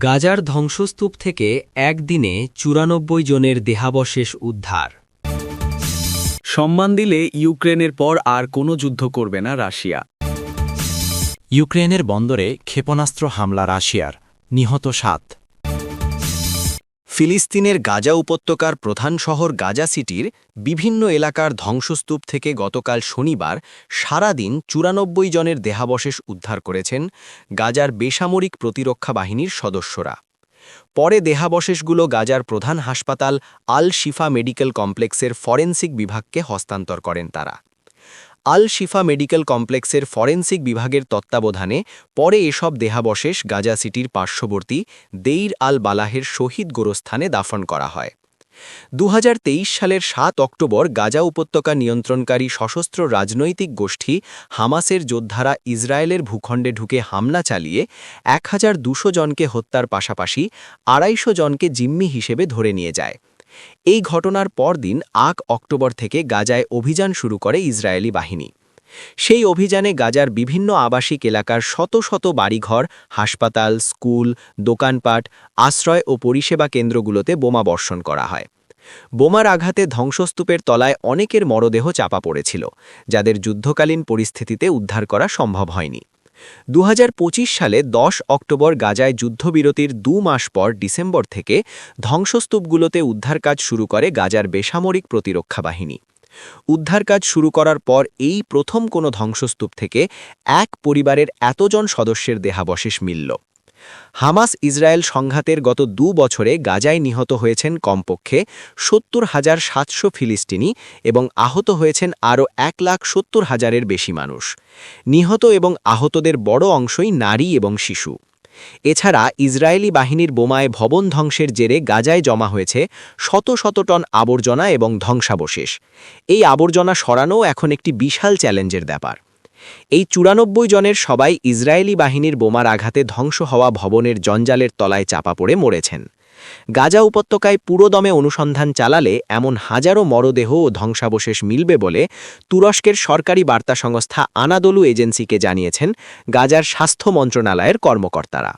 গাজার ধ্বংসস্তূপ থেকে একদিনে ৯৪ জনের দেহাবশেষ উদ্ধার। সম্মান দিলে ইউক্রেনের পর আর কোনো যুদ্ধ করবে না রাশিয়া। ইউক্রেনের বন্দরে ক্ষেপণাস্ত্র হামলা রাশিয়ার, নিহত ৭। ফিলিস্তিনের গাজা উপত্যকার প্রধান শহর গাজা সিটির বিভিন্ন এলাকার ধ্বংসস্তূপ থেকে গতকাল শনিবার সারাদিন ৯৪ জনের দেহাবশেষ উদ্ধার করেছেন গাজার বেসামরিক প্রতিরক্ষা বাহিনীর সদস্যরা। পরে দেহাবশেষগুলো গাজার প্রধান হাসপাতাল আল শিফা মেডিকেল কমপ্লেক্সের ফরেনসিক বিভাগকে হস্তান্তর করেন তারা। আল শিফা মেডিকেল কমপ্লেক্সের ফরেনসিক বিভাগের তত্ত্বাবধানে পরে এসব দেহাবশেষ গাজা সিটির পার্শ্ববর্তী দেইর আল বালাহের শহীদ গোরস্থানে দাফন করা হয়। ২০২৩ সালের ৭ অক্টোবর গাজা উপত্যকা নিয়ন্ত্রণকারী সশস্ত্র রাজনৈতিক গোষ্ঠী হামাসের যোদ্ধারা ইসরায়েলের ভূখণ্ডে ঢুকে হামলা চালিয়ে ১,২০০ জনকে হত্যার পাশাপাশি ২৫০ জনকে জিম্মি হিসেবে ধরে নিয়ে যায়। এই ঘটনার পরদিন ৮ অক্টোবর থেকে গাজায় অভিযান শুরু করে ইসরায়েলি বাহিনী। সেই অভিযানে গাজার বিভিন্ন আবাসিক এলাকার শত শত বাড়িঘর, হাসপাতাল, স্কুল, দোকানপাট, আশ্রয় ও পরিষেবা কেন্দ্রগুলোতে বোমা বর্ষণ করা হয়। বোমার আঘাতে ধ্বংসস্তূপের তলায় অনেকের মরদেহ চাপা পড়েছিল, যাদের যুদ্ধকালীন পরিস্থিতিতে উদ্ধার করা সম্ভব হয়নি। ২০২৫ সালে ১০ অক্টোবর গাজায় যুদ্ধবিরতির ২ মাস পর ডিসেম্বর থেকে ধ্বংসস্তূপগুলোতে উদ্ধার কাজ শুরু করে গাজার বেসামরিক প্রতিরক্ষা বাহিনী। উদ্ধার কাজ শুরু করার পর এই প্রথম কোনো ধ্বংসস্তূপ থেকে এক পরিবারের এতজন সদস্যের দেহাবশেষ মিলল। হামাস ইসরায়েল সংঘাতের গত ২ বছরে গাজায় নিহত হয়েছেন কমপক্ষে ৭০,৭০০ ফিলিস্তিনি এবং আহত হয়েছেন আরও ১,৭০,০০০-এর বেশি মানুষ। নিহত এবং আহতদের বড় অংশই নারী এবং শিশু। এছাড়া ইসরায়েলি বাহিনীর বোমায় ভবন ধ্বংসের জেরে গাজায় জমা হয়েছে শত শত টন আবর্জনা এবং ধ্বংসাবশেষ। এই আবর্জনা সরানোও এখন একটি বিশাল চ্যালেঞ্জের ব্যাপার। এই ৯৪ জনের সবাই ইসরায়েলি বাহিনীর বোমার আঘাতে ধ্বংস হওয়া ভবনের জঞ্জালের তলায় চাপা পড়ে মরেছেন। গাজা উপত্যকায় পুরোদমে অনুসন্ধান চালালে এমন হাজারো মরদেহ ও ধ্বংসাবশেষ মিলবে বলে তুরস্কের সরকারি বার্তা সংস্থা আনাদোলু এজেন্সিকে জানিয়েছেন গাজার স্বাস্থ্য মন্ত্রণালয়ের কর্মকর্তারা।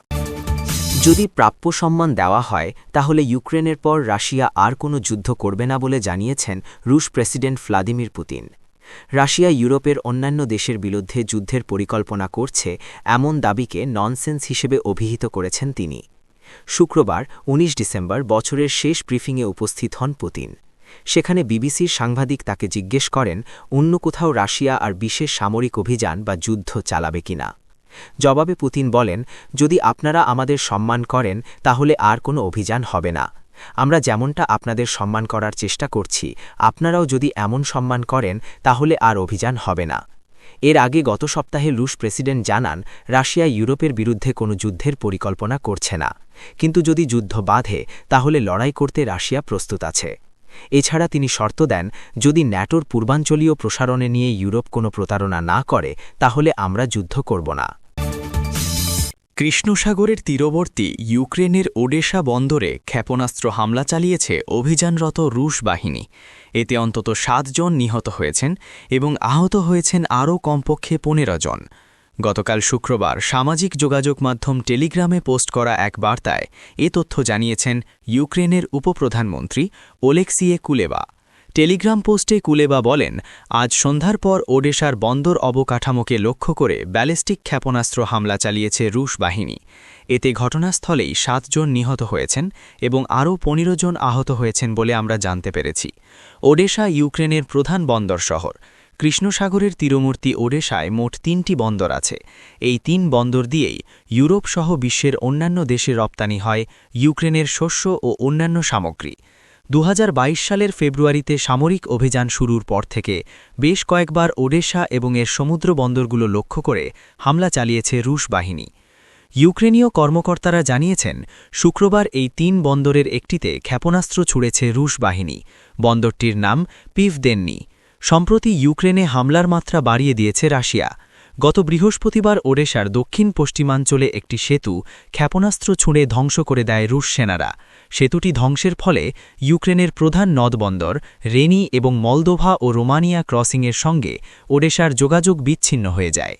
যদি প্রাপ্য সম্মান দেওয়া হয় তাহলে ইউক্রেনের পর রাশিয়া আর কোনো যুদ্ধ করবে না বলে জানিয়েছেন রুশ প্রেসিডেন্ট ভ্লাদিমির পুতিন। রাশিয়া ইউরোপের অন্যান্য দেশের বিরুদ্ধে যুদ্ধের পরিকল্পনা করছে এমন দাবিকে ননসেন্স হিসেবে অভিহিত করেছেন তিনি। শুক্রবার ১৯ ডিসেম্বর বছরের শেষ ব্রিফিংয়ে উপস্থিত হন পুতিন। সেখানে বিবিসির সাংবাদিক তাকে জিজ্ঞেস করেন অন্য কোথাও রাশিয়া আর বিশেষ সামরিক অভিযান বা যুদ্ধ চালাবে কিনা। জবাবে পুতিন বলেন, যদি আপনারা আমাদের সম্মান করেন তাহলে আর কোনো অভিযান হবে না। আমরা যেমনটা আপনাদের সম্মান করার চেষ্টা করছি, আপনারাও যদি এমন সম্মান করেন তাহলে আর অভিযান হবে না। এর আগে গত সপ্তাহে রুশ প্রেসিডেন্ট জানান রাশিয়া ইউরোপের বিরুদ্ধে কোনো যুদ্ধের পরিকল্পনা করছে না, কিন্তু যদি যুদ্ধ বাধে তাহলে লড়াই করতে রাশিয়া প্রস্তুত আছে। এছাড়া তিনি শর্ত দেন, যদি ন্যাটোর পূর্বাঞ্চলীয় প্রসারণে নিয়ে ইউরোপ কোনো প্রতারণা না করে তাহলে আমরা যুদ্ধ করব না। কৃষ্ণসাগরের তীরবর্তী ইউক্রেনের ওডেসা বন্দরে ক্ষেপণাস্ত্র হামলা চালিয়েছে অভিযানরত রুশ বাহিনী। এতে অন্তত ৭ জন নিহত হয়েছেন এবং আহত হয়েছেন আরও কমপক্ষে ১৫ জন। গতকাল শুক্রবার সামাজিক যোগাযোগ মাধ্যম টেলিগ্রামে পোস্ট করা এক বার্তায় এ তথ্য জানিয়েছেন ইউক্রেনের উপপ্রধানমন্ত্রী ওলেক্সিয়ে কুলেবা। টেলিগ্রাম পোস্টে কুলেবা বলেন, আজ সন্ধ্যার পর ওডেসার বন্দর অবকাঠামোকে লক্ষ্য করে ব্যালিস্টিক ক্ষেপণাস্ত্র হামলা চালিয়েছে রুশ বাহিনী। এতে ঘটনাস্থলেই ৭ জন নিহত হয়েছেন এবং আরও ১৫ জন আহত হয়েছেন বলে আমরা জানতে পেরেছি। ওডেসা ইউক্রেনের প্রধান বন্দর শহর। কৃষ্ণসাগরের তীরবর্তী ওডেসায় মোট ৩টি বন্দর আছে। এই ৩ বন্দর দিয়েই ইউরোপ সহ বিশ্বের অন্যান্য দেশে রপ্তানি হয় ইউক্রেনের শস্য ও অন্যান্য সামগ্রী। ২০২২ সালের ফেব্রুয়ারিতে সামরিক অভিযান শুরুর পর থেকে বেশ কয়েকবার ওডেসা এবং এর সমুদ্র বন্দরগুলো লক্ষ্য করে হামলা চালিয়েছে রুশ বাহিনী। ইউক্রেনীয় কর্মকর্তারা জানিয়েছেন, শুক্রবার এই ৩ বন্দরের একটিতে ক্ষেপণাস্ত্র ছুড়েছে রুশ বাহিনী। বন্দরটির নাম পিভদেন্নি। সম্প্রতি ইউক্রেনে হামলার মাত্রা বাড়িয়ে দিয়েছে রাশিয়া। গত বৃহস্পতিবার ওডেসার দক্ষিণ পশ্চিমাঞ্চলে একটি সেতু ক্ষেপণাস্ত্র ছুঁড়ে ধ্বংস করে দেয় রুশ সেনারা। সেতুটি ধ্বংসের ফলে ইউক্রেনের প্রধান নদবন্দর রেনি এবং মলদোভা ও রোমানিয়া ক্রসিংয়ের সঙ্গে ওডেসার যোগাযোগ বিচ্ছিন্ন হয়ে যায়।